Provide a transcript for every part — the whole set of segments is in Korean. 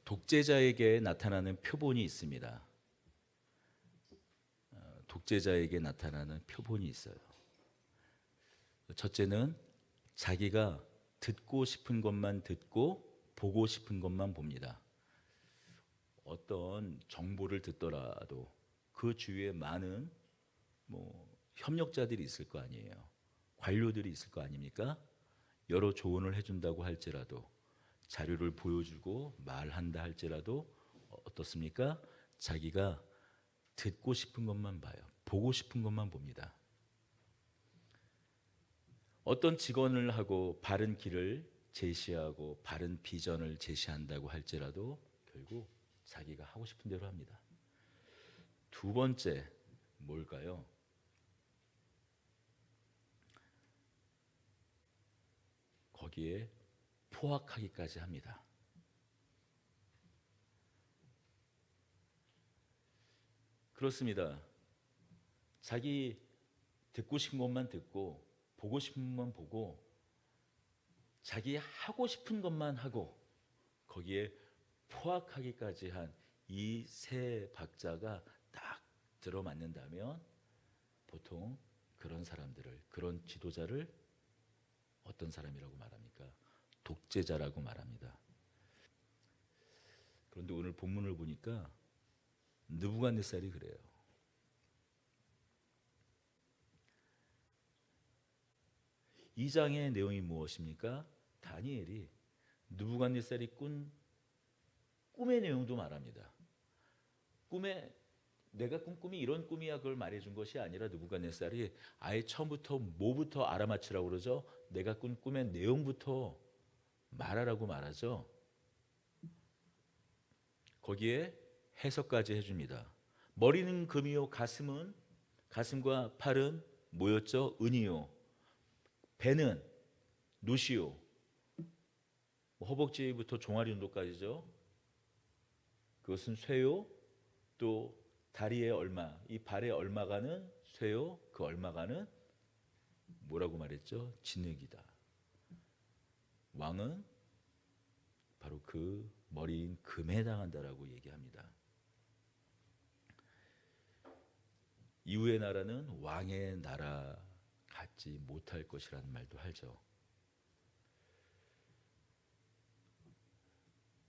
독재자에게 나타나는 표본이 있습니다. 독재자에게 나타나는 표본이 있어요. 첫째는 자기가 듣고 싶은 것만 듣고 보고 싶은 것만 봅니다. 어떤 정보를 듣더라도 그 주위에 많은 협력자들이 있을 거 아니에요. 관료들이 있을 거 아닙니까? 여러 조언을 해준다고 할지라도, 자료를 보여주고 말한다 할지라도 어떻습니까? 자기가 듣고 싶은 것만 봐요. 보고 싶은 것만 봅니다. 어떤 직원을 하고 바른 길을 제시하고 바른 비전을 제시한다고 할지라도 결국 자기가 하고 싶은 대로 합니다. 두 번째, 뭘까요? 거기에 포악하기까지 합니다. 그렇습니다. 자기 듣고 싶은 것만 듣고 보고 싶은 것만 보고 자기 하고 싶은 것만 하고 거기에 포악하기까지 한 이 세 박자가 딱 들어맞는다면 보통 그런 사람들을, 그런 지도자를 어떤 사람이라고 말합니까? 독재자라고 말합니다. 그런데 오늘 본문을 보니까 느부갓네살이 그래요. 이 장의 내용이 무엇입니까? 다니엘이 느부갓네살이 꾼 꿈의 내용도 말합니다. 내가 꾼 꿈이 이런 꿈이야 그걸 말해준 것이 아니라 느부갓네살이 아예 처음부터 뭐부터 알아맞히라고 그러죠? 내가 꾼 꿈의 내용부터 말하라고 말하죠. 거기에 해석까지 해줍니다. 머리는 금이요, 가슴과 팔은 뭐였죠? 은이요. 배는 노시요. 허벅지부터 종아리 정도까지죠. 그것은 쇠요. 또 다리에 얼마, 이 발에 얼마가는 쇠요. 그 얼마가는 뭐라고 말했죠? 진흙이다. 왕은 바로 그 머리인 금에 해당한다라고 얘기합니다. 이후의 나라는 왕의 나라 갖지 못할 것이라는 말도 하죠.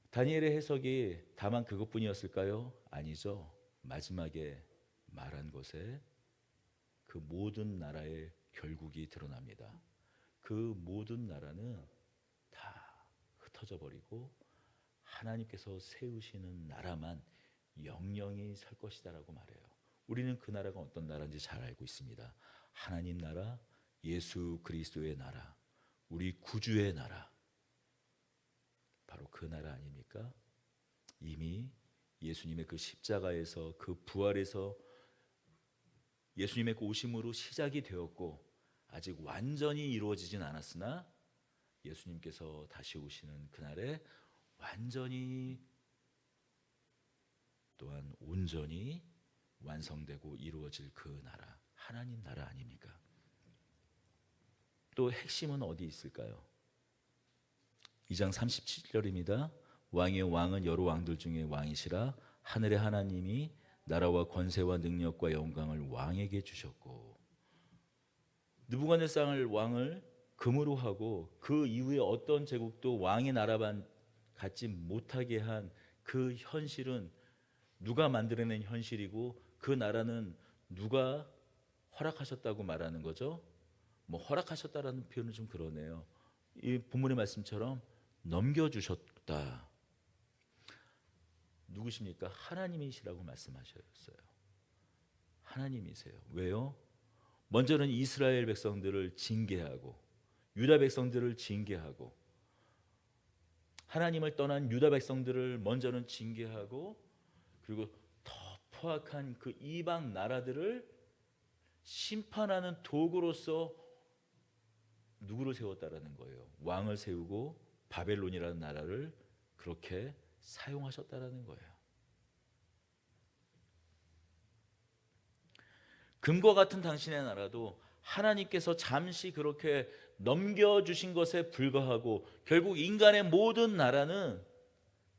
다니엘의 해석이 다만 그것뿐이었을까요? 아니죠. 마지막에 말한 것에 그 모든 나라의 결국이 드러납니다. 그 모든 나라는 다 흩어져 버리고 하나님께서 세우시는 나라만 영영이 설 것이다라고 말해요. 우리는 그 나라가 어떤 나라인지 잘 알고 있습니다. 하나님 나라, 예수 그리스도의 나라, 우리 구주의 나라, 바로 그 나라 아닙니까? 이미 예수님의 그 십자가에서, 그 부활에서 예수님의 그 오심으로 시작이 되었고 아직 완전히 이루어지진 않았으나 예수님께서 다시 오시는 그날에 완전히 또한 온전히 완성되고 이루어질 그 나라, 하나님 나라 아닙니까? 또 핵심은 어디 있을까요? 2장 37절입니다. 왕의 왕은 여러 왕들 중에 왕이시라 하늘의 하나님이 나라와 권세와 능력과 영광을 왕에게 주셨고, 느부갓네살 왕을 금으로 하고 그 이후에 어떤 제국도 왕의 나라만 갖지 못하게 한 그 현실은 누가 만들어낸 현실이고 그 나라는 누가 허락하셨다고 말하는 거죠? 허락하셨다라는 표현은 좀 그러네요. 이 본문의 말씀처럼 넘겨주셨다. 누구십니까? 하나님이시라고 말씀하셨어요. 하나님이세요. 왜요? 먼저는 이스라엘 백성들을 징계하고 유다 백성들을 징계하고 하나님을 떠난 유다 백성들을 먼저는 징계하고 그리고 더 포악한 그 이방 나라들을 심판하는 도구로서 누구를 세웠다라는 거예요. 왕을 세우고 바벨론이라는 나라를 그렇게 사용하셨다라는 거예요. 금과 같은 당신의 나라도 하나님께서 잠시 그렇게 넘겨주신 것에 불과하고 결국 인간의 모든 나라는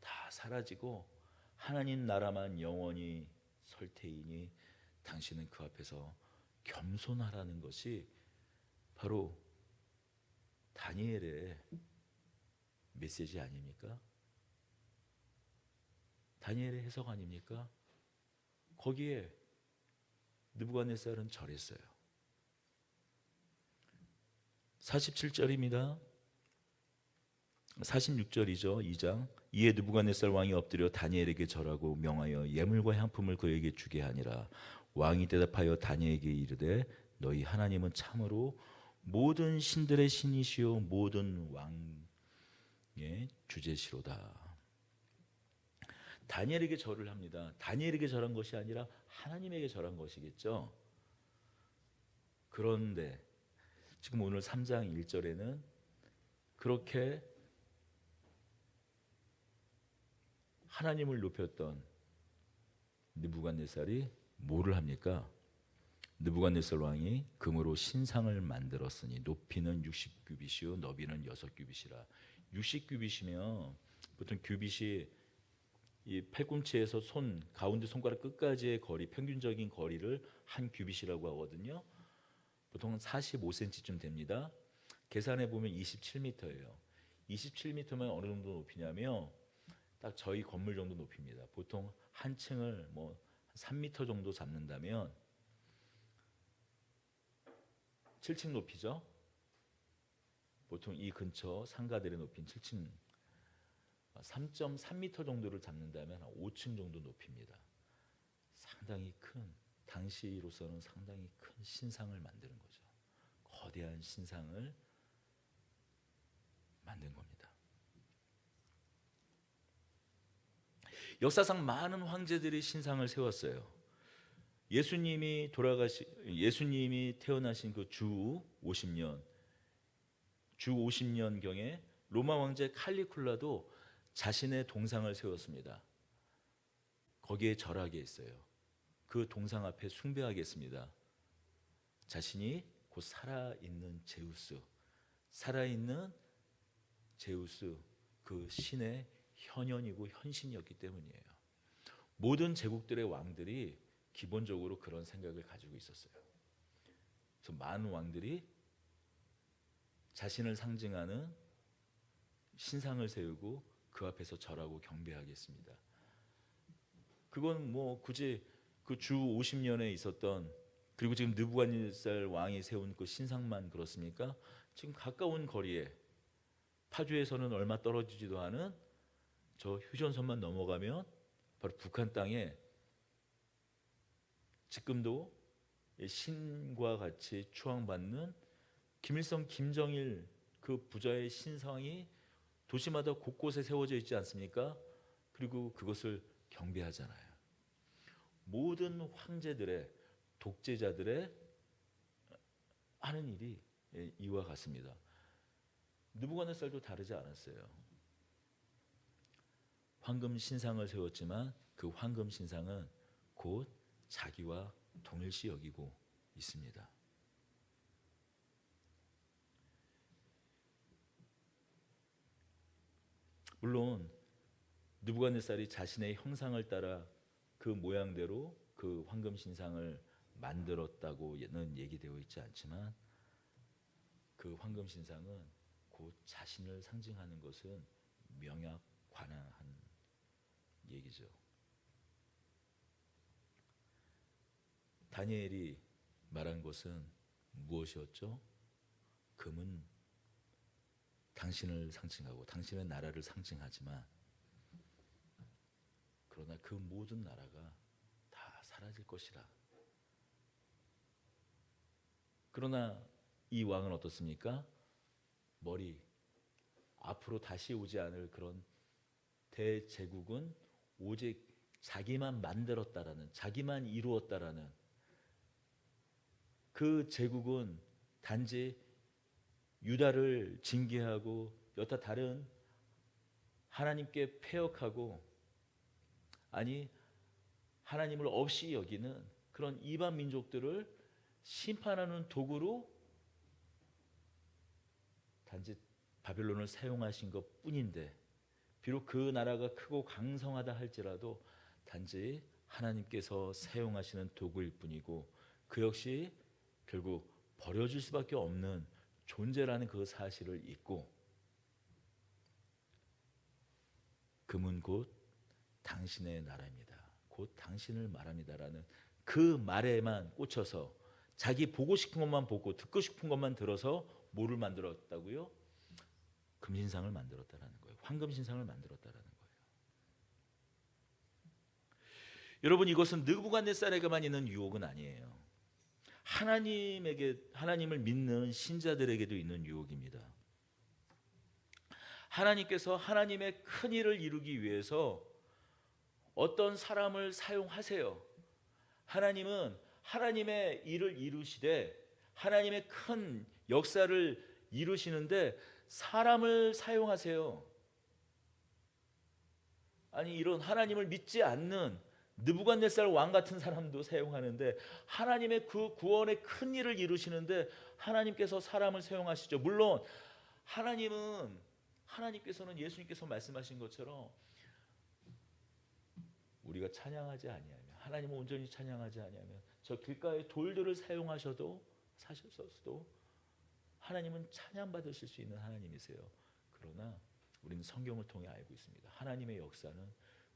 다 사라지고 하나님 나라만 영원히 설 테이니 당신은 그 앞에서 겸손하라는 것이 바로 다니엘의 메시지 아닙니까? 다니엘의 해석 아닙니까? 거기에 느부갓네살은 절했어요. 47절입니다. 46절이죠. 2장. 이에 느부갓네살 왕이 엎드려 다니엘에게 절하고 명하여 예물과 향품을 그에게 주게 하니라. 왕이 대답하여 다니엘에게 이르되 너희 하나님은 참으로 모든 신들의 신이시요 모든 왕의 주제시로다. 다니엘에게 절을 합니다. 다니엘에게 절한 것이 아니라 하나님에게 절한 것이겠죠. 그런데 지금 오늘 3장 1절에는 그렇게 하나님을 높였던 느부갓네살이 뭐를 합니까? 느부갓네살 왕이 금으로 신상을 만들었으니 높이는 60규빗이요 너비는 6규빗이라. 60규빗이면 보통 규빗이 이 팔꿈치에서 손 가운데 손가락 끝까지의 거리, 평균적인 거리를 한 규빗이라고 하거든요. 보통 45cm쯤 됩니다. 계산해 보면 27m예요. 27m면 어느 정도 높이냐면 딱 저희 건물 정도 높이입니다. 보통 한 층을 뭐 3m 정도 잡는다면 7층 높이죠. 보통 이 근처 상가들의 높이는 7층 3.3m 정도를 잡는다면 한 5층 정도 높입니다. 상당히 큰, 당시로서는 상당히 큰 신상을 만드는 거죠. 거대한 신상을 만든 겁니다. 역사상 많은 황제들이 신상을 세웠어요. 예수님이 태어나신 그 주 50년경에 로마 왕제 칼리굴라도 자신의 동상을 세웠습니다. 거기에 절하게 했어요. 그 동상 앞에 숭배하겠습니다. 자신이 곧 살아있는 제우스 그 신의 현현이고 현신이었기 때문이에요. 모든 제국들의 왕들이 기본적으로 그런 생각을 가지고 있었어요. 그래서 많은 왕들이 자신을 상징하는 신상을 세우고 그 앞에서 절하고 경배하겠습니다. 그건 뭐 굳이 그 주 50년에 있었던 그리고 지금 느부갓네살 왕이 세운 그 신상만 그렇습니까? 지금 가까운 거리에 파주에서는 얼마 떨어지지도 않은 저 휴전선만 넘어가면 바로 북한 땅에 지금도 신과 같이 추앙받는 김일성, 김정일 그 부자의 신상이 도시마다 곳곳에 세워져 있지 않습니까? 그리고 그것을 경배하잖아요. 모든 황제들의 독재자들의 하는 일이 이와 같습니다. 느부갓네살도 다르지 않았어요. 황금 신상을 세웠지만 그 황금 신상은 곧 자기와 동일시 여기고 있습니다. 물론 느부갓네살이 자신의 형상을 따라 그 모양대로 그 황금 신상을 만들었다고는 얘기되어 있지 않지만 그 황금 신상은 곧 자신을 상징하는 것은 명약관화한 얘기죠. 다니엘이 말한 것은 무엇이었죠? 금은 당신을 상징하고 당신의 나라를 상징하지만 그러나 그 모든 나라가 다 사라질 것이라. 그러나 이 왕은 어떻습니까? 머리 앞으로 다시 오지 않을 그런 대제국은 오직 자기만 만들었다라는, 자기만 이루었다라는 그 제국은 단지 유다를 징계하고 여타 다른 하나님께 패역하고 아니 하나님을 없이 여기는 그런 이방 민족들을 심판하는 도구로 단지 바벨론을 사용하신 것 뿐인데 비록 그 나라가 크고 강성하다 할지라도 단지 하나님께서 사용하시는 도구일 뿐이고 그 역시 결국 버려질 수밖에 없는 존재라는 그 사실을 잊고 금은 곧 당신의 나라입니다. 곧 당신을 말합니다라는 그 말에만 꽂혀서 자기 보고 싶은 것만 보고 듣고 싶은 것만 들어서 뭐를 만들었다고요? 금신상을 만들었다라는 거예요. 황금신상을 만들었다라는 거예요. 여러분, 이것은 느부갓네살에게만 있는 유혹은 아니에요. 하나님을 믿는 신자들에게도 있는 유혹입니다. 하나님께서 하나님의 큰 일을 이루기 위해서 어떤 사람을 사용하세요. 하나님은 하나님의 일을 이루시되 하나님의 큰 역사를 이루시는데 사람을 사용하세요. 아니, 이런 하나님을 믿지 않는 느부갓네살 왕 같은 사람도 사용하는데 하나님의 그 구원의 큰 일을 이루시는데 하나님께서 사람을 사용하시죠. 물론 하나님께서는 예수님께서 말씀하신 것처럼 우리가 찬양하지 아니하면, 하나님을 온전히 찬양하지 아니하면 저 길가의 돌들을 사용하셔도 사셨어도 하나님은 찬양받으실 수 있는 하나님이세요. 그러나 우리는 성경을 통해 알고 있습니다. 하나님의 역사는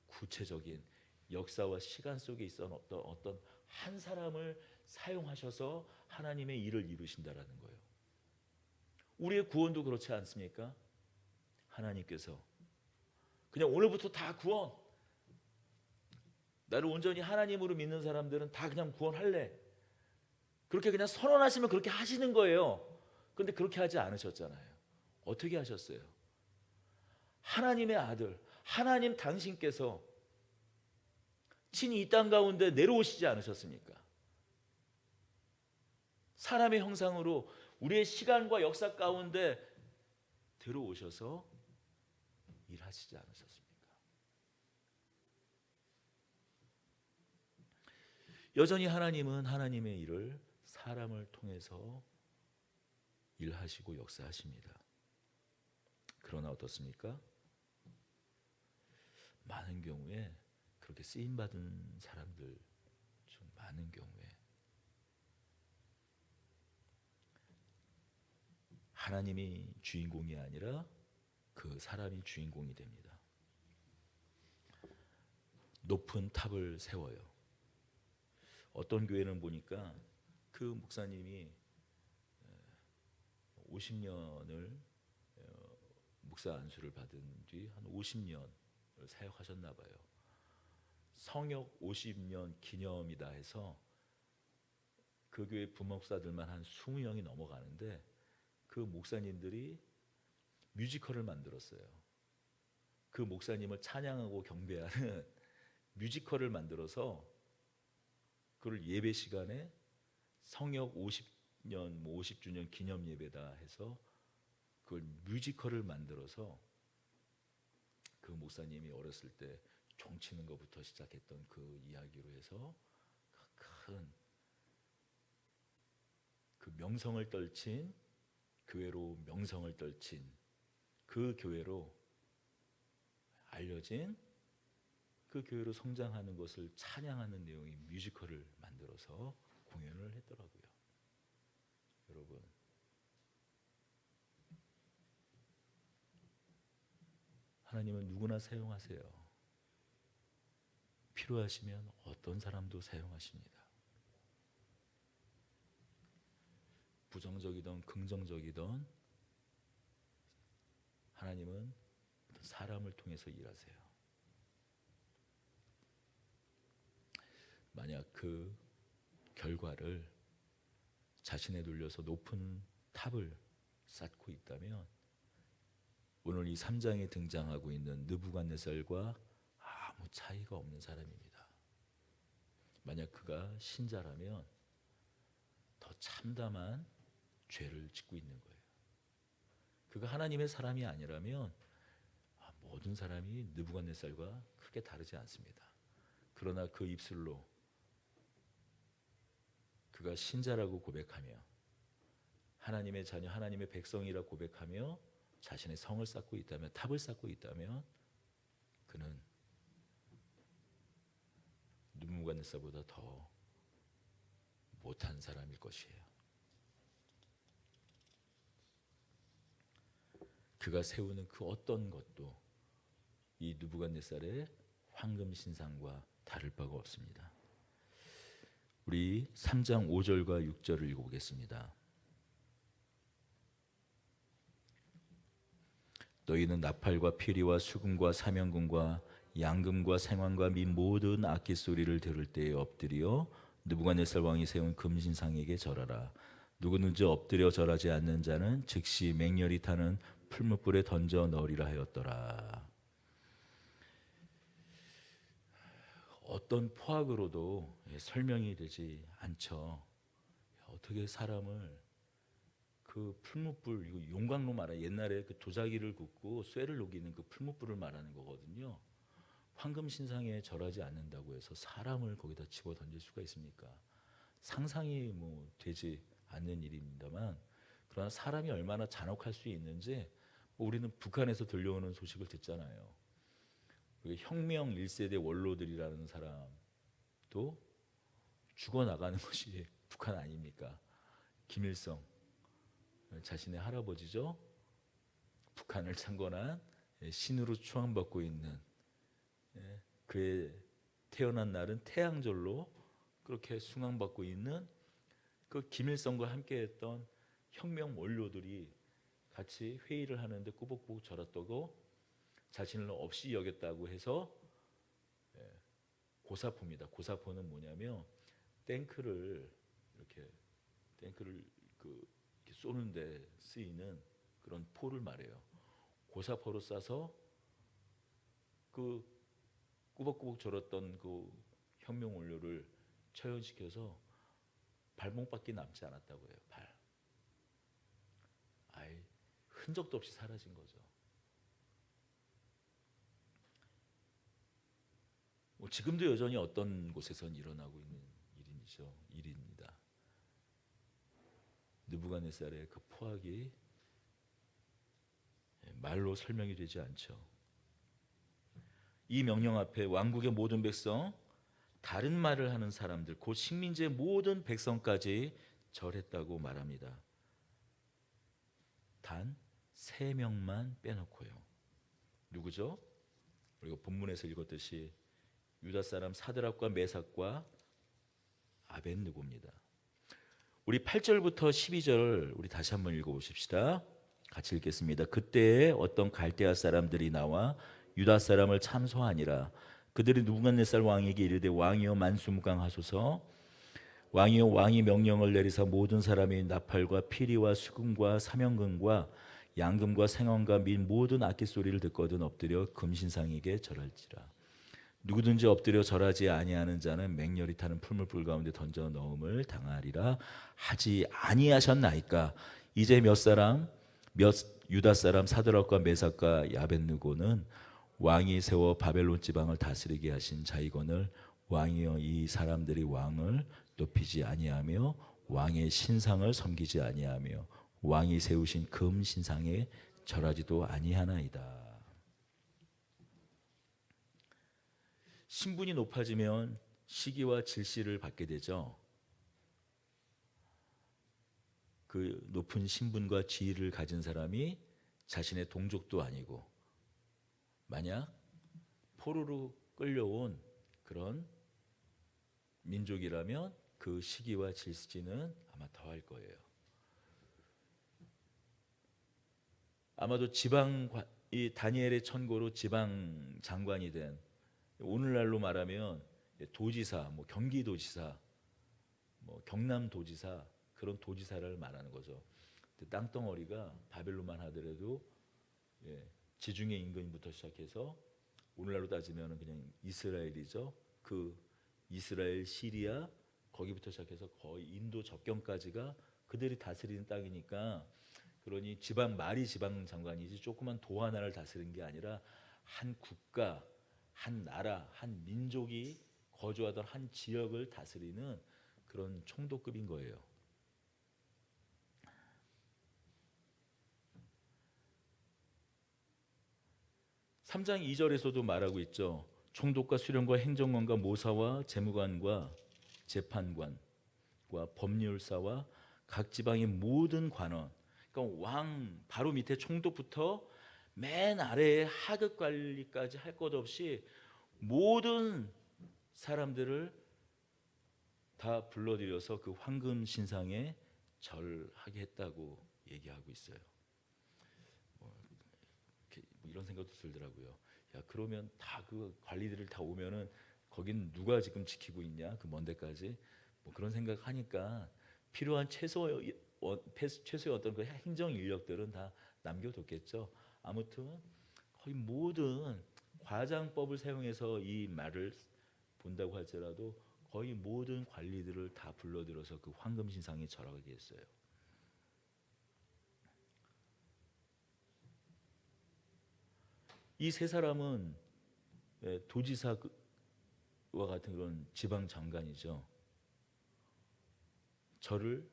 구체적인 역사와 시간 속에 있어 어떤 한 사람을 사용하셔서 하나님의 일을 이루신다라는 거예요. 우리의 구원도 그렇지 않습니까? 하나님께서 그냥 오늘부터 다 구원, 나를 온전히 하나님으로 믿는 사람들은 다 그냥 구원할래, 그렇게 그냥 선언하시면 그렇게 하시는 거예요. 그런데 그렇게 하지 않으셨잖아요. 어떻게 하셨어요? 하나님의 아들 하나님 당신께서 친히 이 땅 가운데 내려오시지 않으셨습니까? 사람의 형상으로 우리의 시간과 역사 가운데 들어오셔서 일하시지 않으셨습니까? 여전히 하나님은 하나님의 일을 사람을 통해서 일하시고 역사하십니다. 그러나 어떻습니까? 많은 경우에 그렇게 쓰임받은 사람들 중 많은 경우에 하나님이 주인공이 아니라 그 사람이 주인공이 됩니다. 높은 탑을 세워요. 어떤 교회는 보니까 그 목사님이 50년을 목사 안수를 받은 뒤 한 50년을 사역하셨나 봐요. 성역 50년 기념이다 해서 그 교회 부목사들만 한 20명이 넘어가는데 그 목사님들이 뮤지컬을 만들었어요. 그 목사님을 찬양하고 경배하는 뮤지컬을 만들어서 그걸 예배 시간에 성역 50년 50주년 기념 예배다 해서 그걸 뮤지컬을 만들어서 그 목사님이 어렸을 때 종치는 것부터 시작했던 그 이야기로 해서 큰 그 명성을 떨친 교회로 명성을 떨친 그 교회로 알려진 그 교회로 성장하는 것을 찬양하는 내용의 뮤지컬을 만들어서 공연을 했더라고요. 여러분, 하나님은 누구나 사용하세요. 필요하시면 어떤 사람도 사용하십니다. 부정적이든 긍정적이든 하나님은 어떤 사람을 통해서 일하세요. 만약 그 결과를 자신에 돌려서 높은 탑을 쌓고 있다면 오늘 이 3장에 등장하고 있는 느부갓네살과 아무 차이가 없는 사람입니다. 만약 그가 신자라면 더 참담한 죄를 짓고 있는 거예요. 그가 하나님의 사람이 아니라면 모든 사람이 느부갓네살과 크게 다르지 않습니다. 그러나 그 입술로 그가 신자라고 고백하며 하나님의 자녀, 하나님의 백성이라 고백하며 자신의 성을 쌓고 있다면, 탑을 쌓고 있다면 그는 느부갓네살보다 더 못한 사람일 것이에요. 그가 세우는 그 어떤 것도 이 느부갓네살의 황금 신상과 다를 바가 없습니다. 우리 3장 5절과 6절을 읽어보겠습니다. 너희는 나팔과 피리와 수금과 사명금과 양금과 생황과 및 모든 악기 소리를 들을 때에 엎드려 느부갓네살 왕이 세운 금신상에게 절하라. 누구든지 엎드려 절하지 않는 자는 즉시 맹렬히 타는 풀무불에 던져 넣으리라 하였더라. 어떤 포악으로도 설명이 되지 않죠. 어떻게 사람을 그 풀무불, 이거 용광로 말아, 옛날에 그 도자기를 굽고 쇠를 녹이는 그 풀무불을 말하는 거거든요. 황금 신상에 절하지 않는다고 해서 사람을 거기다 집어 던질 수가 있습니까? 상상이 되지 않는 일입니다만, 그러나 사람이 얼마나 잔혹할 수 있는지 우리는 북한에서 들려오는 소식을 듣잖아요. 혁명 1세대 원로들이라는 사람도 죽어나가는 것이 북한 아닙니까? 김일성 자신의 할아버지죠. 북한을 창건한 신으로 추앙받고 있는, 그의 태어난 날은 태양절로 그렇게 숭앙받고 있는 그 김일성과 함께했던 혁명 원로들이 같이 회의를 하는데 꾸벅꾸벅 절었다고 자신을 없이 여겼다고 해서 고사포입니다. 고사포는 뭐냐면 탱크를 이렇게 이렇게 쏘는데 쓰이는 그런 포를 말해요. 고사포로 쏴서 그 꾸벅꾸벅 절었던 그 혁명 원료를 처형시켜서 발목밖에 남지 않았다고 해요. 아예 흔적도 없이 사라진 거죠. 지금도 여전히 어떤 곳에선 일어나고 있는 일입니다. 느부갓네살의 그 포악이 말로 설명이 되지 않죠. 이 명령 앞에 왕국의 모든 백성, 다른 말을 하는 사람들, 곧 식민지의 모든 백성까지 절했다고 말합니다. 단 3명만 빼놓고요. 누구죠? 우리가 본문에서 읽었듯이 유다 사람 사드락과 메삭과 아벳느고입니다. 우리 8절부터 12절 우리 다시 한번 읽어보십시다. 같이 읽겠습니다. 그때에 어떤 갈대아 사람들이 나와 유다 사람을 참소하니라. 그들이 느부갓네살 왕에게 이르되 왕이여 만수무강하소서. 왕이여 왕이 명령을 내리사 모든 사람이 나팔과 피리와 수금과 사명금과 양금과 생원과 및 모든 악기 소리를 듣거든 엎드려 금신상에게 절할지라. 누구든지 엎드려 절하지 아니하는 자는 맹렬히 타는 풀무불 가운데 던져 넣음을 당하리라 하지 아니하셨나이까. 이제 몇 유다 사람 사드락과 메삭과 아벳느고는 왕이 세워 바벨론 지방을 다스리게 하신 자이거늘 왕이여 이 사람들이 왕을 높이지 아니하며 왕의 신상을 섬기지 아니하며 왕이 세우신 금 신상에 절하지도 아니하나이다. 신분이 높아지면 시기와 질시를 받게 되죠. 그 높은 신분과 지위를 가진 사람이 자신의 동족도 아니고 만약 포로로 끌려온 그런 민족이라면 그 시기와 질시는 아마 더할 거예요. 아마도 이 다니엘의 천고로 지방 장관이 된, 오늘날로 말하면 도지사, 경기도지사, 경남도지사, 그런 도지사를 말하는 거죠. 땅덩어리가 바벨론만 하더라도 지중해 인근부터 시작해서 오늘날로 따지면 그냥 이스라엘이죠. 그 이스라엘, 시리아 거기부터 시작해서 거의 인도 접경까지가 그들이 다스리는 땅이니까, 그러니 말이 지방 장관이지 조그만 도 하나를 다스리는 게 아니라 한 국가, 한 나라, 한 민족이 거주하던 한 지역을 다스리는 그런 총독급인 거예요. 3장 2절에서도 말하고 있죠. 총독과 수령과 행정관과 모사와 재무관과 재판관과 법률사와 각 지방의 모든 관원, 그러니까 왕 바로 밑에 총독부터 맨 아래에 하급 관리까지 할 것 없이 모든 사람들을 다 불러들여서 그 황금 신상에 절하게 했다고 얘기하고 있어요. 이런 생각도 들더라고요. 야, 그러면 다 그 관리들을 다 오면은 거긴 누가 지금 지키고 있냐? 그 먼 데까지. 뭐 그런 생각하니까 필요한 최소의 어떤 그 행정 인력들은 다 남겨뒀겠죠. 아무튼 거의 모든 과장법을 사용해서 이 말을 본다고 할지라도 거의 모든 관리들을 다 불러들여서 그 황금 신상에 절하게 했어요. 이 세 사람은 도지사와 같은 그런 지방 장관이죠. 절을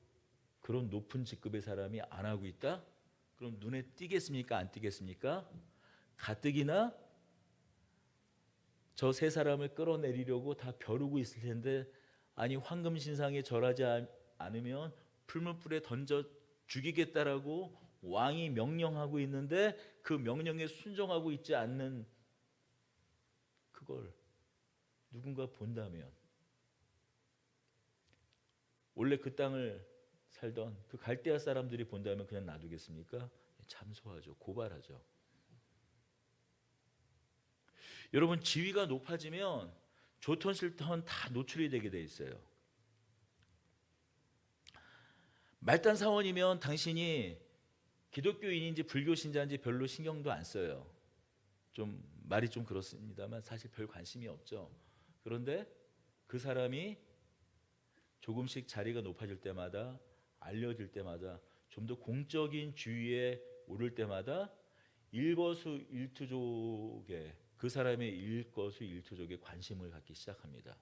그런 높은 직급의 사람이 안 하고 있다? 그럼 눈에 띄겠습니까? 안 띄겠습니까? 가뜩이나 저 세 사람을 끌어내리려고 다 벼르고 있을 텐데, 아니 황금 신상에 절하지 않으면 풀무불에 던져 죽이겠다라고 왕이 명령하고 있는데 그 명령에 순종하고 있지 않는 그걸 누군가 본다면, 원래 그 땅을 살던 그 갈대아 사람들이 본다면 그냥 놔두겠습니까? 참소하죠. 고발하죠. 여러분, 지위가 높아지면 좋던 싫던 다 노출이 되게 돼 있어요. 말단 사원이면 당신이 기독교인인지 불교 신자인지 별로 신경도 안 써요. 좀 말이 좀 그렇습니다만 사실 별 관심이 없죠. 그런데 그 사람이 조금씩 자리가 높아질 때마다, 알려질 때마다, 좀 더 공적인 주위에 오를 때마다 일거수일투족에, 그 사람의 일거수일투족에 관심을 갖기 시작합니다.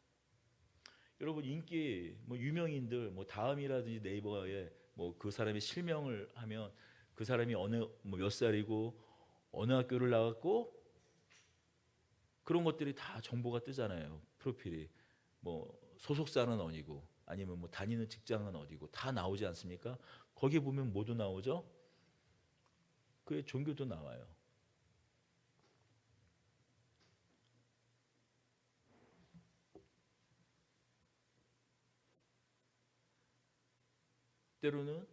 여러분, 인기 유명인들 다음이라든지 네이버에 그 사람의 실명을 하면 그 사람이 어느 몇 살이고 어느 학교를 나왔고 그런 것들이 다 정보가 뜨잖아요. 프로필이 소속사는 어디고 아니면 다니는 직장은 어디고 다 나오지 않습니까? 거기 보면 모두 나오죠. 그의 종교도 나와요. 때로는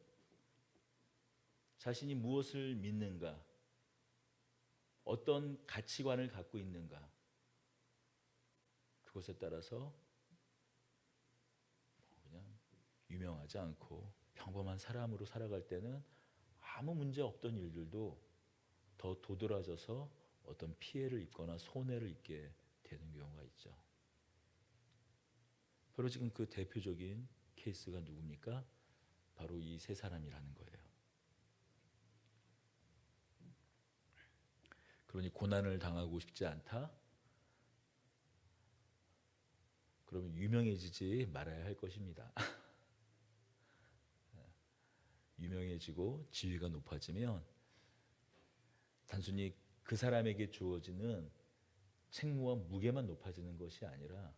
자신이 무엇을 믿는가, 어떤 가치관을 갖고 있는가, 그것에 따라서 그냥 유명하지 않고 평범한 사람으로 살아갈 때는 아무 문제 없던 일들도 더 도드라져서 어떤 피해를 입거나 손해를 입게 되는 경우가 있죠. 바로 지금 그 대표적인 케이스가 누굽니까? 바로 이 세 사람이라는 거예요. 그러니 고난을 당하고 싶지 않다? 그러면 유명해지지 말아야 할 것입니다. 유명해지고 지위가 높아지면 단순히 그 사람에게 주어지는 책무와 무게만 높아지는 것이 아니라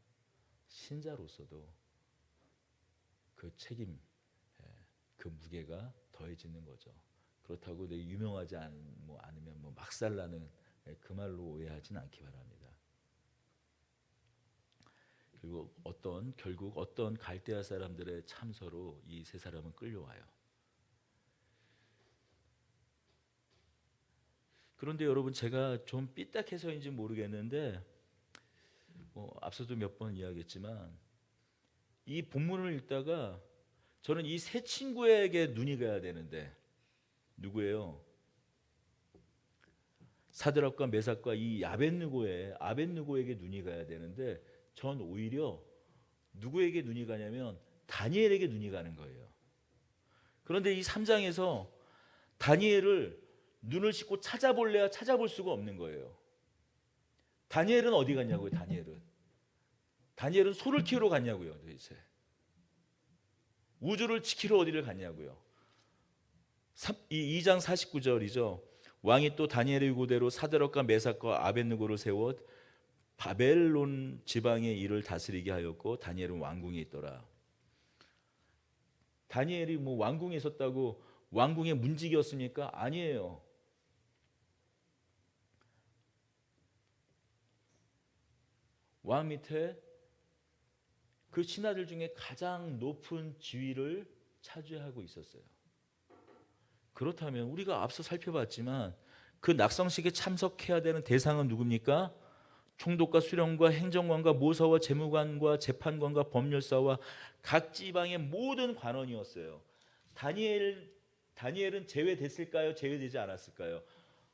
신자로서도 그 책임, 그 무게가 더해지는 거죠. 그렇다고 내가 유명하지 않으면 막살나는 그 말로 오해하지는 않기 바랍니다. 그리고 결국 어떤 갈대아 사람들의 참소로 이 세 사람은 끌려와요. 그런데 여러분, 제가 좀 삐딱해서인지 모르겠는데 앞서도 몇 번 이야기했지만 이 본문을 읽다가 저는 이 세 친구에게 눈이 가야 되는데 누구예요? 사드락과 메삭과 이 아벳느고에게 눈이 가야 되는데 전 오히려 누구에게 눈이 가냐면 다니엘에게 눈이 가는 거예요. 그런데 이 3장에서 다니엘을 눈을 씻고 찾아볼래야 찾아볼 수가 없는 거예요. 다니엘은 어디 갔냐고요? 다니엘은 소를 키우러 갔냐고요? 도대체 우주를 지키러 어디를 갔냐고요? 2장 49절이죠. 왕이 또 다니엘의 요구대로 사드락과 메삭과 아벳느고를 세워 바벨론 지방의 일을 다스리게 하였고 다니엘은 왕궁에 있더라. 다니엘이 뭐 왕궁에 있었다고 왕궁의 문직이었습니까? 아니에요. 왕 밑에 그 신하들 중에 가장 높은 지위를 차지하고 있었어요. 그렇다면 우리가 앞서 살펴봤지만 그 낙성식에 참석해야 되는 대상은 누굽니까? 총독과 수령과 행정관과 모사와 재무관과 재판관과 법률사와 각 지방의 모든 관원이었어요. 다니엘은 제외됐을까요? 제외되지 않았을까요?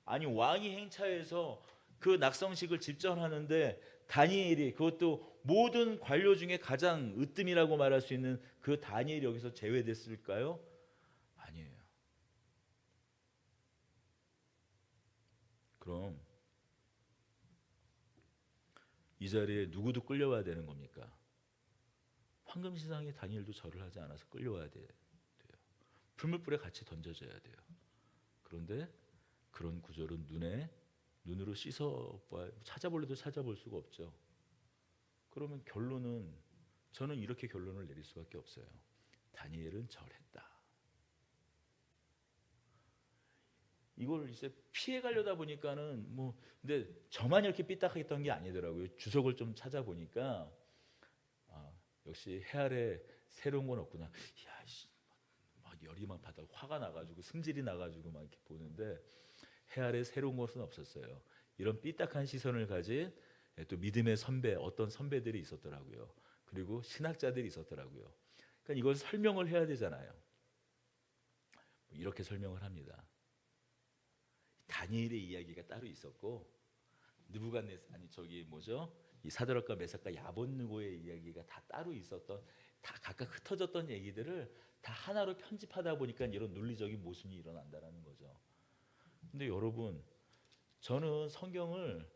아니, 왕이 행차해서 그 낙성식을 집전하는데 다니엘이, 그것도 모든 관료 중에 가장 으뜸이라고 말할 수 있는 그 다니엘이 여기서 제외됐을까요? 아니에요. 그럼 이 자리에 누구도 끌려와야 되는 겁니까? 황금신상에 다니엘도 절을 하지 않아서 끌려와야 돼요. 풀무불에 같이 던져져야 돼요. 그런데 그런 구절은 눈으로 찾아볼래도 찾아볼 수가 없죠. 그러면 결론은, 저는 이렇게 결론을 내릴 수밖에 없어요. 다니엘은 절했다. 이걸 이제 피해 가려다 보니까는 근데 저만 이렇게 삐딱했던 게 아니더라고요. 주석을 좀 찾아보니까 역시 해 아래 새로운 건 없구나. 야, 막 열이 막 받아 화가 나가지고 승질이 나가지고 막 이렇게 보는데 해 아래 새로운 것은 없었어요. 이런 삐딱한 시선을 가진 또 믿음의 어떤 선배들이 있었더라고요. 그리고 신학자들이 있었더라고요. 그러니까 이걸 설명을 해야 되잖아요. 이렇게 설명을 합니다. 다니엘의 이야기가 따로 있었고 이 사드락과 메삭과 야벳느고의 이야기가 다 따로 있었던, 다 각각 흩어졌던 얘기들을 다 하나로 편집하다 보니까 이런 논리적인 모순이 일어난다는 거죠. 근데 여러분, 저는 성경을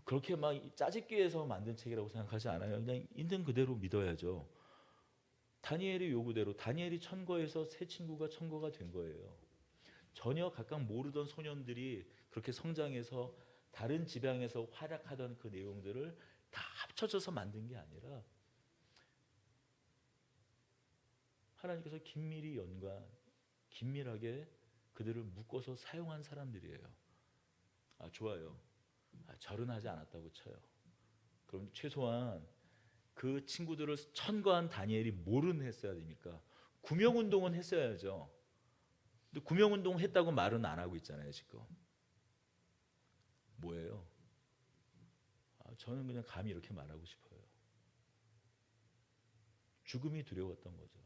그렇게 막 짜집기 위해서 만든 책이라고 생각하지 않아요. 그냥 있는 그대로 믿어야죠. 다니엘의 요구대로 다니엘이 천거에서 세 친구가 천거가 된 거예요. 전혀 각각 모르던 소년들이 그렇게 성장해서 다른 지방에서 활약하던 그 내용들을 다 합쳐져서 만든 게 아니라 하나님께서 긴밀하게 그들을 묶어서 사용한 사람들이에요. 좋아요. 절은 하지 않았다고 쳐요. 그럼 최소한 그 친구들을 천거한 다니엘이 뭐를 했어야 됩니까? 구명운동은 했어야죠. 근데 구명운동 했다고 말은 안 하고 있잖아요. 지금 뭐예요? 저는 그냥 감히 이렇게 말하고 싶어요. 죽음이 두려웠던 거죠.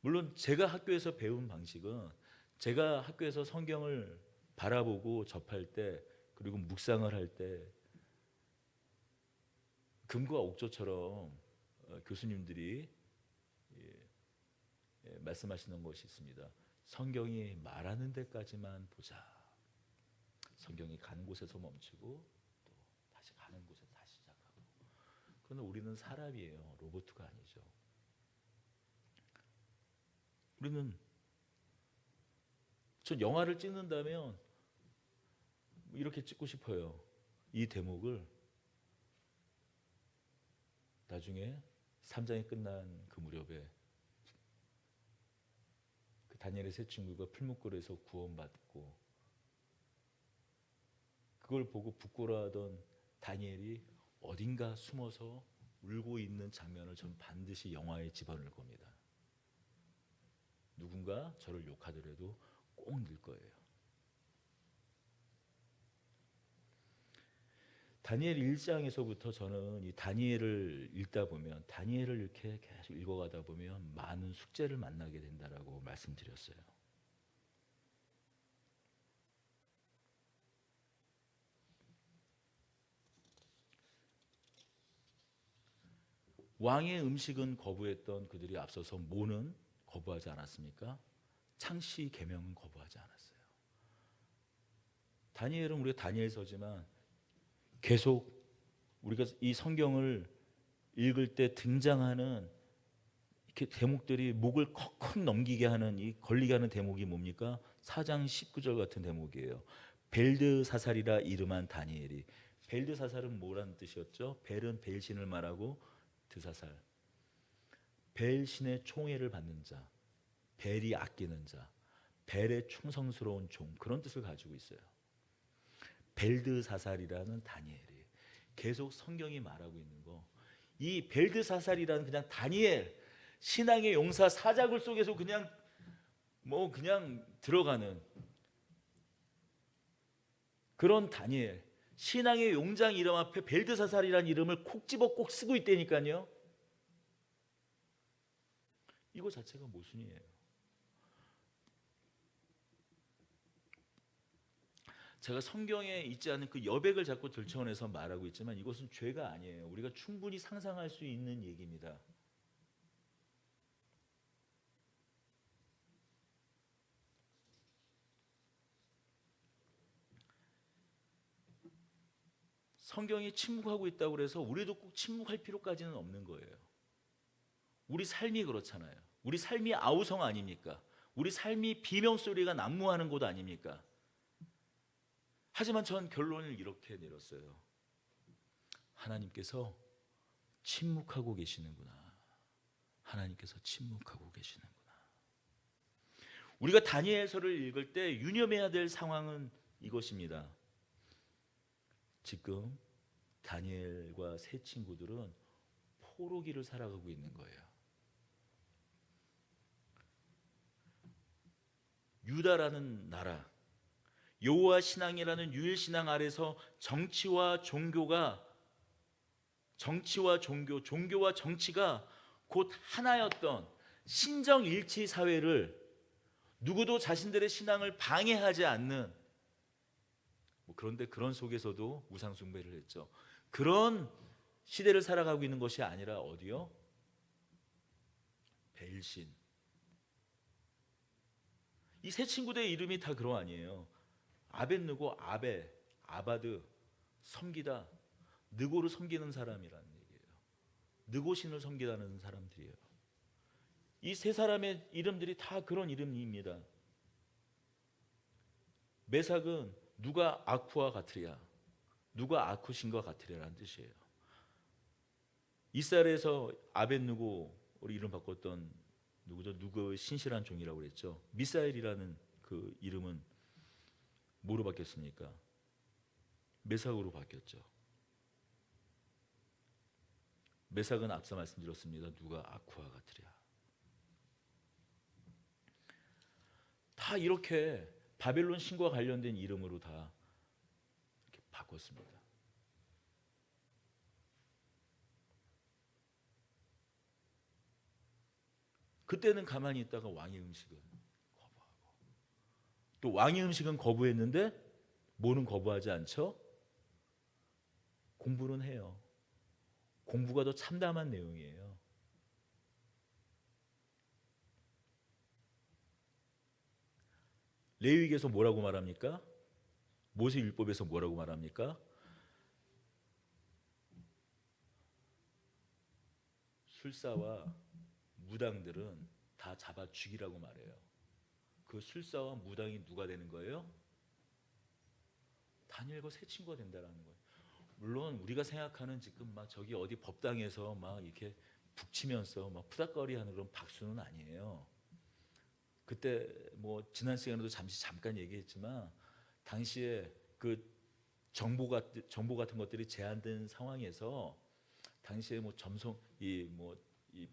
물론 제가 학교에서 배운 방식은, 제가 학교에서 성경을 바라보고 접할 때, 그리고 묵상을 할 때 금과 옥조처럼 교수님들이 말씀하시는 것이 있습니다. 성경이 말하는 데까지만 보자. 성경이 가는 곳에서 멈추고 또 다시 가는 곳에서 다시 시작하고. 그런데 우리는 사람이에요. 로봇가 아니죠. 전 영화를 찍는다면 이렇게 찍고 싶어요. 이 대목을 나중에 3장이 끝난 그 무렵에 그 다니엘의 세 친구가 풀무불에서 구원받고 그걸 보고 부끄러워하던 다니엘이 어딘가 숨어서 울고 있는 장면을 전 반드시 영화에 집어넣을 겁니다. 누군가 저를 욕하더라도 꼭 넣을 거예요. 다니엘 1장에서부터 저는 이 다니엘을 읽다 보면, 다니엘을 이렇게 계속 읽어가다 보면 많은 숙제를 만나게 된다라고 말씀드렸어요. 왕의 음식은 거부했던 그들이 앞서서 뭐는 거부하지 않았습니까? 창시 계명은 거부하지 않았어요. 다니엘은 우리가 다니엘서지만 계속 우리가 이 성경을 읽을 때 등장하는 이렇게 대목들이 목을 컥컥 넘기게 하는 이 걸리게 하는 대목이 뭡니까? 4장 19절 같은 대목이에요. 벨드사살이라 이름한 다니엘이. 벨드사살은 뭐라는 뜻이었죠? 벨은 벨신을 말하고 드사살. 벨신의 총애를 받는 자, 벨이 아끼는 자, 벨의 충성스러운 종, 그런 뜻을 가지고 있어요. 벨드사살이라는 다니엘이. 계속 성경이 말하고 있는 거. 이 벨드사살이라는 그냥 다니엘, 신앙의 용사 사자굴 속에서 그냥 들어가는 그런 다니엘, 신앙의 용장 이름 앞에 벨드사살이라는 이름을 콕 집어 꼭 쓰고 있다니까요. 이거 자체가 모순이에요. 제가 성경에 있지 않은 그 여백을 자꾸 들춰내서 말하고 있지만 이것은 죄가 아니에요. 우리가 충분히 상상할 수 있는 얘기입니다. 성경이 침묵하고 있다고 해서 우리도 꼭 침묵할 필요까지는 없는 거예요. 우리 삶이 그렇잖아요. 우리 삶이 아우성 아닙니까? 우리 삶이 비명소리가 난무하는 곳 아닙니까? 하지만 전 결론을 이렇게 내렸어요. 하나님께서 침묵하고 계시는구나. 하나님께서 침묵하고 계시는구나. 우리가 다니엘서를 읽을 때 유념해야 될 상황은 이것입니다. 지금 다니엘과 세 친구들은 포로기를 살아가고 있는 거예요. 유다라는 나라, 여호와 신앙이라는 유일 신앙 아래서 정치와 종교와 정치가 곧 하나였던 신정일치 사회를 누구도 자신들의 신앙을 방해하지 않는, 그런데 그런 속에서도 우상 숭배를 했죠. 그런 시대를 살아가고 있는 것이 아니라 어디요? 벨신. 이 세 친구들의 이름이 다 그러 아니에요. 아벳느고, 아바드, 섬기다, 느고를 섬기는 사람이라는 얘기예요. 느고신을 섬기다는 사람들이에요. 이 세 사람의 이름들이 다 그런 이름입니다. 메삭은 누가 아쿠와 같으랴, 누가 아쿠신과 같으랴라는 뜻이에요. 이스라엘에서 아벳느고로 이름 바꿨던 누구죠? 누구의 신실한 종이라고 그랬죠. 미사엘이라는 그 이름은 뭐로 바뀌었습니까? 메삭으로 바뀌었죠. 메삭은 앞서 말씀드렸습니다. 누가 아쿠와 같으랴. 다 이렇게 바벨론 신과 관련된 이름으로 다 이렇게 바꿨습니다. 그때는 가만히 있다가 왕의 음식은 거부하고, 또 왕의 음식은 거부했는데 뭐는 거부하지 않죠? 공부는 해요. 공부가 더 참담한 내용이에요. 레위기에서 뭐라고 말합니까? 모세율법에서 뭐라고 말합니까? 술사와 무당들은 다 잡아 죽이라고 말해요. 그 술사와 무당이 누가 되는 거예요? 다니엘과 세 친구가 된다라는 거예요. 물론 우리가 생각하는 지금 막 저기 어디 법당에서 막 이렇게 북치면서 막 푸닥거리하는 그런 박수는 아니에요. 그때 지난 시간에도 잠깐 얘기했지만 당시에 그 정보 같은 것들이 제한된 상황에서 당시에 점성 이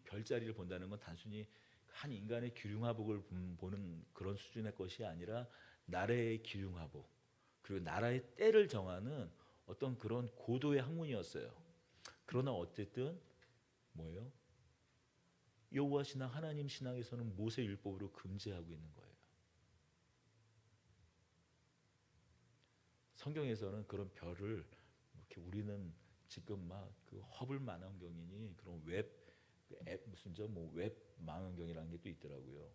별자리를 본다는 건 단순히 한 인간의 기륭화복을 보는 그런 수준의 것이 아니라 나라의 기륭화복, 그리고 나라의 때를 정하는 어떤 그런 고도의 학문이었어요. 그러나 어쨌든 뭐예요? 여호와 신앙, 하나님 신앙에서는 모세 율법으로 금지하고 있는 거예요. 성경에서는 그런 별을 이렇게 우리는 지금 막 그 허블 망원경이니 그런 웹 무슨 웹 망원경이라는 게 또 있더라고요.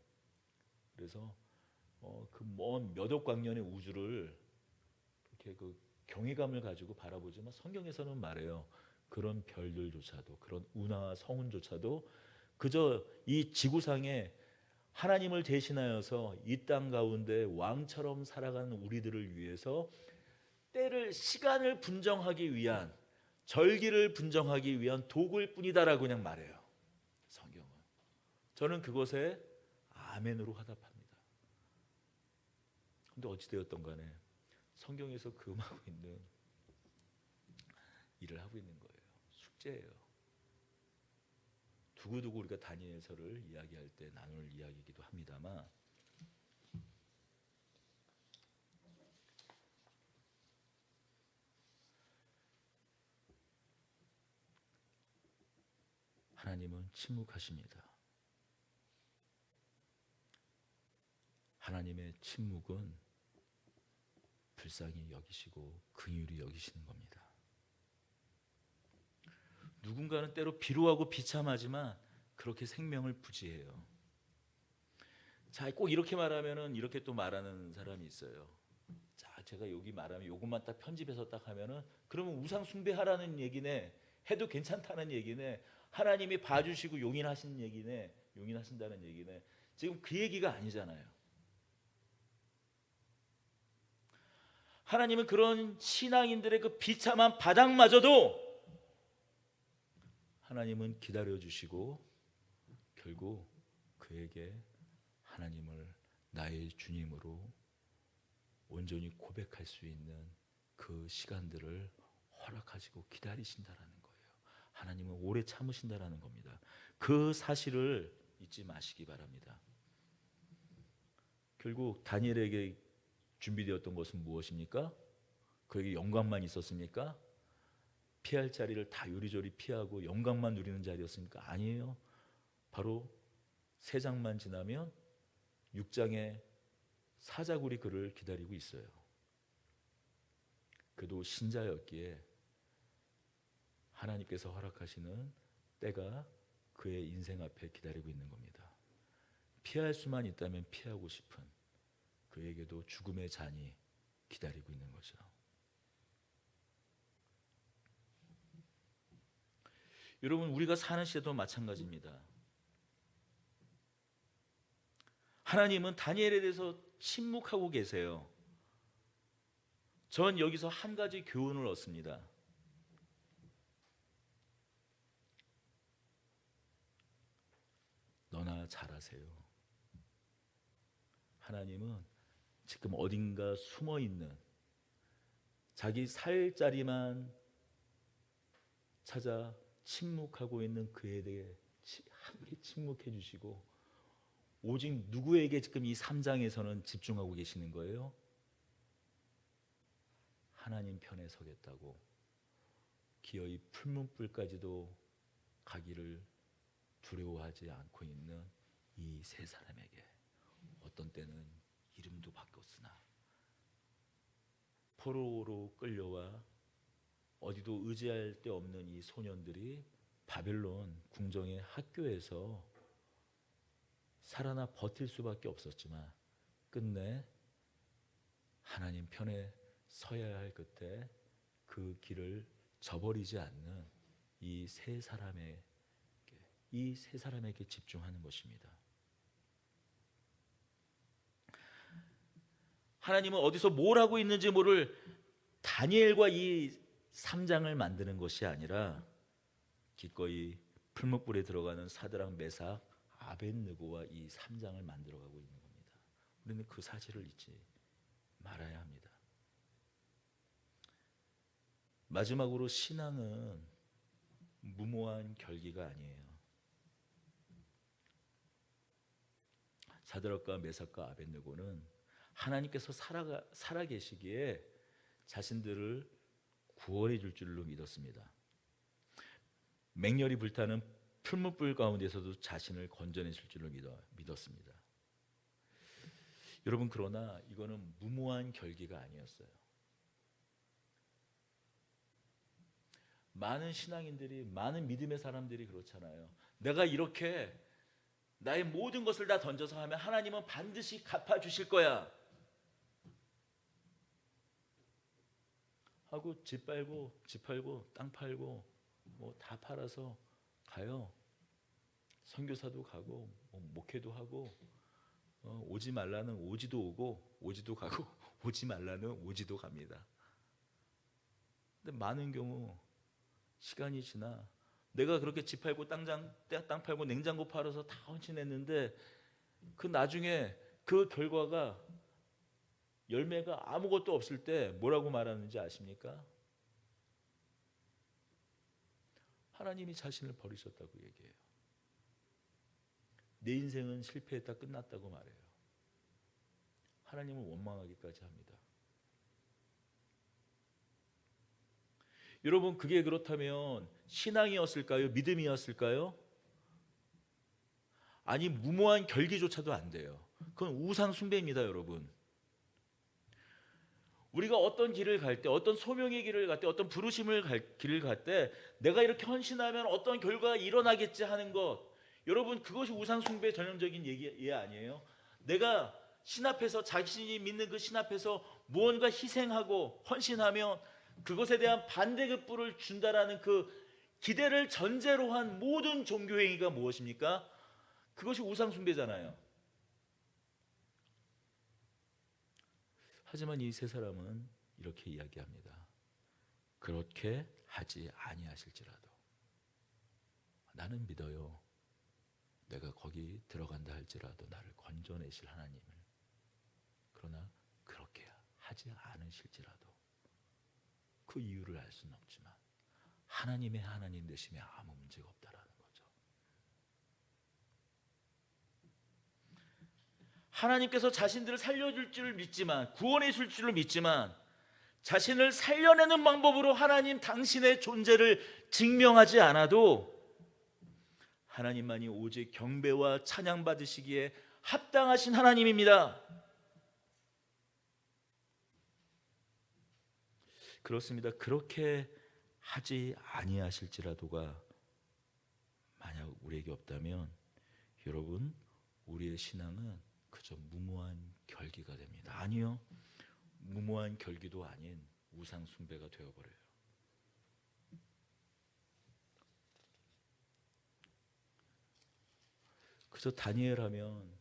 그래서 그 먼 몇 억 광년의 우주를 이렇게 그 경외감을 가지고 바라보지만 성경에서는 말해요. 그런 별들조차도, 그런 운하와 성운조차도 그저 이 지구상에 하나님을 대신하여서 이 땅 가운데 왕처럼 살아가는 우리들을 위해서 때를 시간을 분정하기 위한 절기를 분정하기 위한 도구일 뿐이다라고 그냥 말해요. 성경은. 저는 그것에 아멘으로 화답합니다. 근데 어찌 되었던 간에 성경에서 금하고 있는 일을 하고 있는 거예요. 숙제예요. 두고두고 우리가 다니엘서를 이야기할 때 나눌 이야기이기도 합니다만 하나님은 침묵하십니다. 하나님의 침묵은 불쌍히 여기시고 긍휼히 여기시는 겁니다. 누군가는 때로 비루하고 비참하지만 그렇게 생명을 부지해요. 자, 꼭 이렇게 말하면은 이렇게 또 말하는 사람이 있어요. 자, 제가 여기 말하면 요것만 딱 편집해서 딱 하면은 그러면 우상 숭배하라는 얘기네. 해도 괜찮다는 얘기네. 하나님이 봐주시고 용인하신 얘기네. 용인하신다는 얘기네. 지금 그 얘기가 아니잖아요. 하나님은 그런 신앙인들의 그 비참한 바닥마저도 하나님은 기다려주시고 결국 그에게 하나님을 나의 주님으로 온전히 고백할 수 있는 그 시간들을 허락하시고 기다리신다라는 거예요. 하나님은 오래 참으신다라는 겁니다. 그 사실을 잊지 마시기 바랍니다. 결국 다니엘에게 준비되었던 것은 무엇입니까? 그에게 영광만 있었습니까? 피할 자리를 다 요리조리 피하고 영광만 누리는 자리였습니까? 아니에요. 바로 3장만 지나면 6장의 사자굴이 그를 기다리고 있어요. 그도 신자였기에 하나님께서 허락하시는 때가 그의 인생 앞에 기다리고 있는 겁니다. 피할 수만 있다면 피하고 싶은 그에게도 죽음의 잔이 기다리고 있는 거죠. 여러분, 우리가 사는 시대도 마찬가지입니다. 하나님은 다니엘에 대해서 침묵하고 계세요. 전 여기서 한 가지 교훈을 얻습니다. 너나 잘하세요. 하나님은 지금 어딘가 숨어있는 자기 살 자리만 찾아 침묵하고 있는 그에 대해 함께 침묵해 주시고 오직 누구에게 지금 이 3장에서는 집중하고 계시는 거예요? 하나님 편에 서겠다고 기어이 풀문불까지도 가기를 두려워하지 않고 있는 이 3사람에게 어떤 때는 이름도 바꿨으나 포로로 끌려와 어디도 의지할 데 없는 이 소년들이 바벨론 궁정의 학교에서 살아나 버틸 수밖에 없었지만 끝내 하나님 편에 서야 할 끝에 그 길을 저버리지 않는 이 3사람에게 집중하는 것입니다. 하나님은 어디서 뭘 하고 있는지 모를 다니엘과 이 3장을 만드는 것이 아니라 기꺼이 풀무불에 들어가는 사드락, 메삭, 아벳느고와 이 3장을 만들어가고 있는 겁니다. 우리는 그 사실을 잊지 말아야 합니다. 마지막으로 신앙은 무모한 결기가 아니에요. 사드락과 메삭과 아벳느고는 하나님께서 살아계시기에 자신들을 구원해 줄 줄로 믿었습니다. 맹렬히 불타는 풀무불 가운데서도 자신을 건져내실 줄로 믿었습니다. 여러분, 그러나 이거는 무모한 결기가 아니었어요. 많은 신앙인들이, 많은 믿음의 사람들이 그렇잖아요. 내가 이렇게 나의 모든 것을 다 던져서 하면 하나님은 반드시 갚아주실 거야 하고 집 팔고 땅 팔고 뭐 다 팔아서 가요. 선교사도 가고 목회도 하고 오지 말라는 오지도 오고 오지도 가고 오지 말라는 오지도 갑니다. 근데 많은 경우 시간이 지나 내가 그렇게 집 팔고 땅 팔고 냉장고 팔아서 다 헌신했는데 그 나중에 그 결과가 열매가 아무것도 없을 때 뭐라고 말하는지 아십니까? 하나님이 자신을 버리셨다고 얘기해요. 내 인생은 실패했다 끝났다고 말해요. 하나님을 원망하기까지 합니다. 여러분, 그게 그렇다면 신앙이었을까요? 믿음이었을까요? 아니, 무모한 결기조차도 안 돼요. 그건 우상 숭배입니다, 여러분. 우리가 어떤 길을 갈 때, 어떤 소명의 길을 갈 때, 어떤 부르심을 길을 갈 때 내가 이렇게 헌신하면 어떤 결과가 일어나겠지 하는 것, 여러분, 그것이 우상 숭배의 전형적인 예 아니에요? 내가 신 앞에서, 자신이 믿는 그 신 앞에서 무언가 희생하고 헌신하면 그것에 대한 반대급부를 준다라는 그 기대를 전제로 한 모든 종교 행위가 무엇입니까? 그것이 우상 숭배잖아요. 하지만 이 세 사람은 이렇게 이야기합니다. 그렇게 하지 아니하실지라도 나는 믿어요. 내가 거기 들어간다 할지라도 나를 건져내실 하나님을. 그러나 그렇게 하지 않으실지라도 그 이유를 알 수는 없지만 하나님의 하나님 되심에 아무 문제가 없다라는 거죠. 하나님께서 자신들을 살려줄 줄 믿지만, 구원해 줄 줄 믿지만 자신을 살려내는 방법으로 하나님 당신의 존재를 증명하지 않아도 하나님만이 오직 경배와 찬양받으시기에 합당하신 하나님입니다. 그렇습니다. 그렇게 하지 아니하실지라도가 만약 우리에게 없다면 여러분, 우리의 신앙은 그저 무모한 결기가 됩니다. 아니요, 무모한 결기도 아닌 우상 숭배가 되어버려요. 그저 다니엘 하면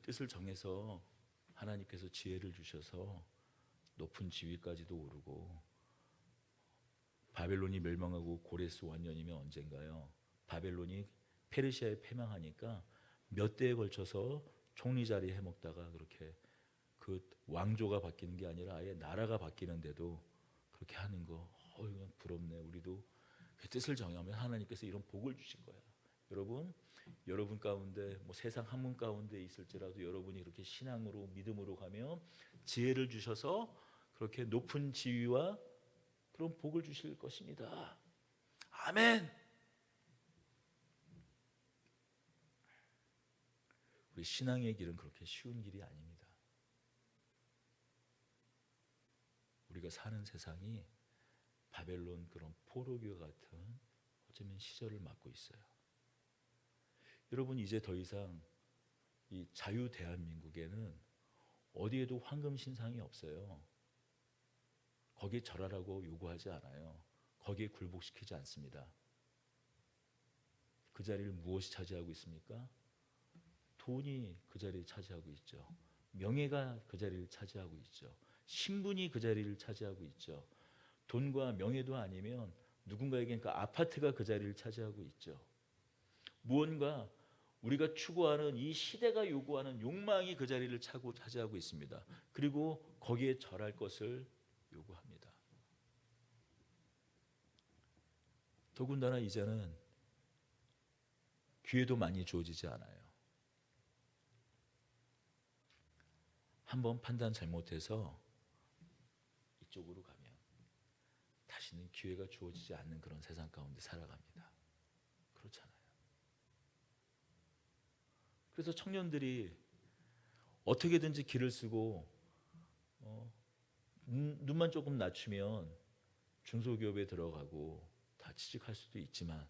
뜻을 정해서 하나님께서 지혜를 주셔서 높은 지위까지도 오르고, 바벨론이 멸망하고 고레스 원년이면 언젠가요, 바벨론이 페르시아에 패망하니까 몇 대에 걸쳐서 총리 자리에 해먹다가 그렇게 그 왕조가 바뀌는 게 아니라 아예 나라가 바뀌는데도 그렇게 하는 거, 그냥 부럽네. 우리도 그 뜻을 정하면 하나님께서 이런 복을 주신 거야. 여러분 가운데 세상 학문 가운데 있을지라도 여러분이 그렇게 신앙으로 믿음으로 가면 지혜를 주셔서 그렇게 높은 지위와 그런 복을 주실 것입니다. 아멘. 우리 신앙의 길은 그렇게 쉬운 길이 아닙니다. 우리가 사는 세상이 바벨론 그런 포로교 같은 어쩌면 시절을 맞고 있어요. 여러분, 이제 더 이상 이 자유 대한민국에는 어디에도 황금 신상이 없어요. 거기에 절하라고 요구하지 않아요. 거기에 굴복시키지 않습니다. 그 자리를 무엇이 차지하고 있습니까? 돈이 그 자리를 차지하고 있죠. 명예가 그 자리를 차지하고 있죠. 신분이 그 자리를 차지하고 있죠. 돈과 명예도 아니면 누군가에겐 그 아파트가 그 자리를 차지하고 있죠. 무언가 우리가 추구하는 이 시대가 요구하는 욕망이 그 자리를 차지하고 있습니다. 그리고 거기에 절할 것을 요구합니다. 더군다나 이제는 기회도 많이 주어지지 않아요. 한번 판단 잘못해서 이쪽으로 가면 다시는 기회가 주어지지 않는 그런 세상 가운데 살아갑니다. 그렇잖아요. 그래서 청년들이 어떻게든지 길을 쓰고 눈만 조금 낮추면 중소기업에 들어가고 다 취직할 수도 있지만,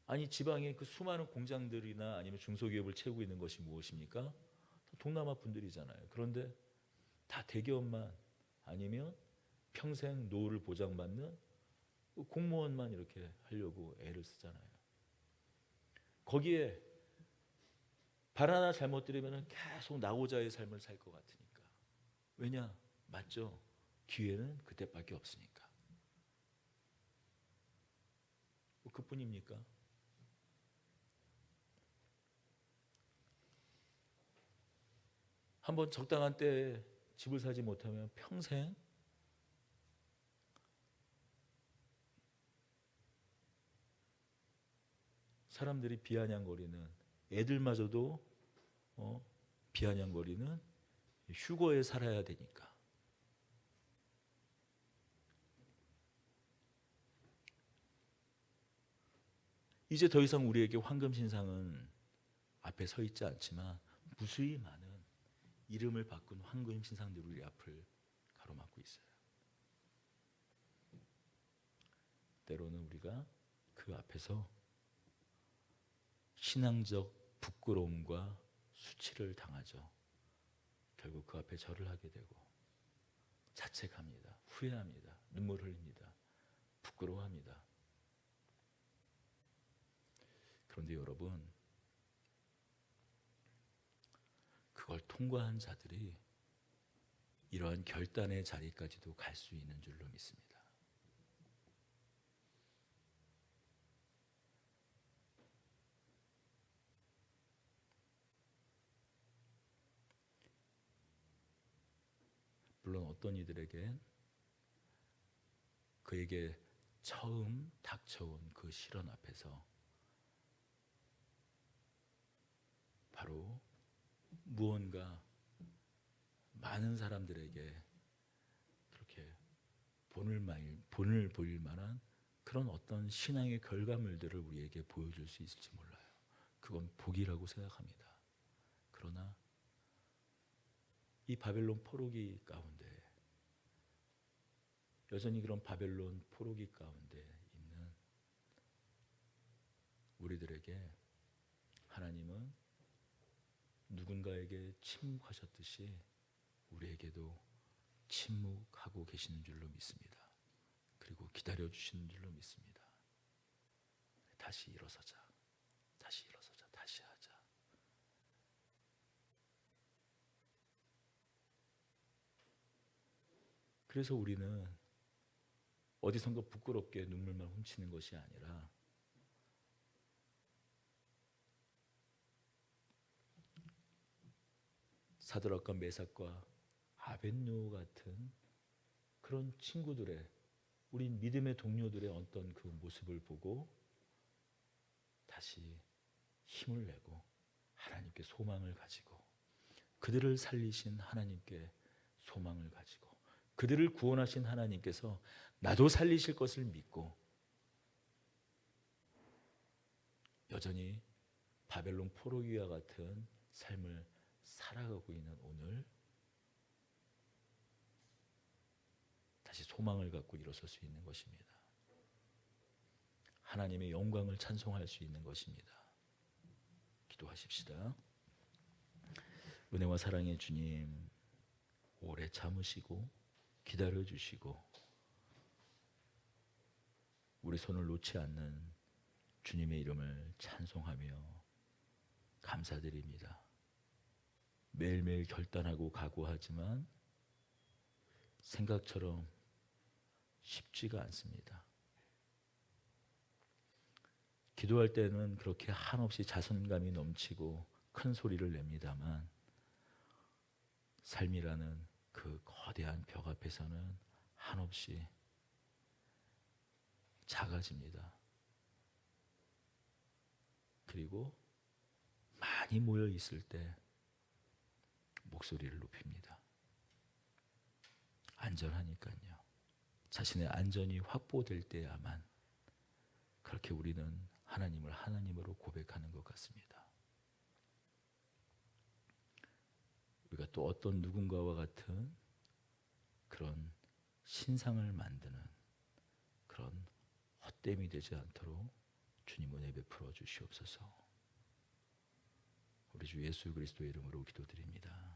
아니 지방의 그 수많은 공장들이나 아니면 중소기업을 채우고 있는 것이 무엇입니까? 동남아 분들이잖아요. 그런데 다 대기업만 아니면 평생 노후를 보장받는 공무원만 이렇게 하려고 애를 쓰잖아요. 거기에 발 하나 잘못 들이면 계속 나고자의 삶을 살 것 같으니까. 왜냐? 맞죠? 기회는 그때밖에 없으니까. 뭐 그뿐입니까? 한번 적당한 때에 집을 사지 못하면 평생 사람들이 비아냥거리는, 애들마저도 비아냥거리는 휴거에 살아야 되니까. 이제 더 이상 우리에게 황금신상은 앞에 서 있지 않지만 무수히 많은 이름을 바꾼 황금신상들이 우리 앞을 가로막고 있어요. 때로는 우리가 그 앞에서 신앙적 부끄러움과 수치를 당하죠. 결국 그 앞에 절을 하게 되고 자책합니다. 후회합니다. 눈물 흘립니다. 부끄러워합니다. 그런데 여러분, 그걸 통과한 자들이 이러한 결단의 자리까지도 갈 수 있는 줄로 믿습니다. 물론 어떤 이들에겐 그에게 처음 닥쳐온 그 시련 앞에서 바로 무언가 많은 사람들에게 그렇게 본을 보일 만한 그런 어떤 신앙의 결과물들을 우리에게 보여줄 수 있을지 몰라요. 그건 복이라고 생각합니다. 그러나 이 바벨론 포로기 가운데, 여전히 그런 바벨론 포로기 가운데 있는 우리들에게 하나님은 누군가에게 침묵하셨듯이 우리에게도 침묵하고 계시는 줄로 믿습니다. 그리고 기다려주시는 줄로 믿습니다. 다시 일어서자. 다시 일어서자. 다시 하자. 그래서 우리는 어디선가 부끄럽게 눈물만 훔치는 것이 아니라 사드락과 메삭과 아벳느고 같은 그런 친구들의, 우리 믿음의 동료들의 어떤 그 모습을 보고 다시 힘을 내고 하나님께 소망을 가지고, 그들을 살리신 하나님께 소망을 가지고, 그들을 구원하신 하나님께서 나도 살리실 것을 믿고 여전히 바벨론 포로기와 같은 삶을 살아가고 있는 오늘 다시 소망을 갖고 일어설 수 있는 것입니다. 하나님의 영광을 찬송할 수 있는 것입니다. 기도하십시다. 은혜와 사랑의 주님, 오래 참으시고 기다려주시고 우리 손을 놓지 않는 주님의 이름을 찬송하며 감사드립니다. 매일매일 결단하고 각오하지만 생각처럼 쉽지가 않습니다. 기도할 때는 그렇게 한없이 자신감이 넘치고 큰 소리를 냅니다만 삶이라는 그 거대한 벽 앞에서는 한없이 작아집니다. 그리고 많이 모여 있을 때 목소리를 높입니다. 안전하니까요. 자신의 안전이 확보될 때야만 그렇게 우리는 하나님을 하나님으로 고백하는 것 같습니다. 우리가 또 어떤 누군가와 같은 그런 신상을 만드는 그런 헛됨이 되지 않도록 주님 은혜 베풀어 주시옵소서. 우리 주 예수 그리스도의 이름으로 기도드립니다.